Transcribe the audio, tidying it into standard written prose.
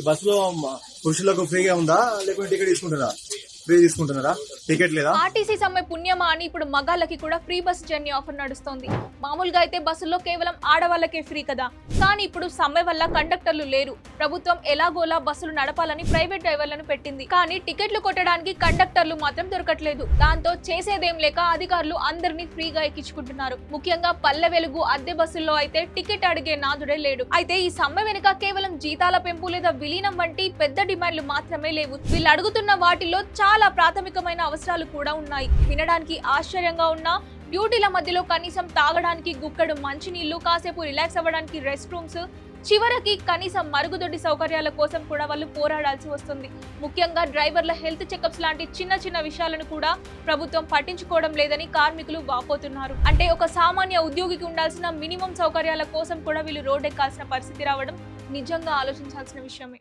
బస్సులో పురుషులకు ఫ్రీగా ఉందా లేకుంటే టికెట్ తీసుకుంటారా? ఫ్రీ తీసుకుంటున్నారా? టికెట్ లేదా? ఆర్టీసీ సమ్మె పుణ్యమా అని ఇప్పుడు మగాళ్ళకి కూడా ఫ్రీ బస్ జర్నీ ఆఫర్ నడుస్తోంది. మామూలుగా అయితే బస్సుల్లో కేవలం ఆడవాళ్ళకే ఫ్రీ కదా, కానీ ఇప్పుడు సమ్మె వల్ల కండక్టర్లు లేరు. ప్రభుత్వం ఎలాగోలా బస్సులు నడపాలని ప్రైవేట్ డ్రైవర్లను పెట్టింది, కానీ టికెట్లు కొట్టడానికి కండక్టర్లు మాత్రం దొరకట్లేదు. దాంతో చేసేదేం లేక అధికారులు అందరినీ ఫ్రీగా ఎక్కించుకుంటున్నారు. ముఖ్యంగా పల్లె వెలుగు అద్దె బస్సుల్లో అయితే టికెట్ అడిగే నాదుడే లేడు. అయితే ఈ సమ్మె వెనుక కేవలం జీతాల పెంపు లేదా విలీనం వంటి పెద్ద డిమాండ్లు మాత్రమే లేవు. వీళ్ళు అడుగుతున్న వాటిలో చాలా ప్రాథమికమైన అవసరాలు కూడా ఉన్నాయి. వినడానికి ఆశ్చర్యంగా ఉన్నా డ్యూటీల మధ్యలో కనీసం తాగడానికి గుక్కడు మంచినీళ్లు, కాసేపు రిలాక్స్ అవ్వడానికి రెస్ట్ రూమ్స్, చివరికి కనీసం మరుగుదొడ్డి సౌకర్యాల కోసం కూడా వాళ్ళు పోరాడాల్సి వస్తుంది. ముఖ్యంగా డ్రైవర్ల హెల్త్ చెకప్స్ లాంటి చిన్న చిన్న విషయాలను కూడా ప్రభుత్వం పట్టించుకోవడం లేదని కార్మికులు వాపోతున్నారు. అంటే ఒక సామాన్య ఉద్యోగికి ఉండాల్సిన మినిమం సౌకర్యాల కోసం కూడా వీళ్ళు రోడ్డెక్కాల్సిన పరిస్థితి రావడం నిజంగా ఆలోచించాల్సిన విషయమే.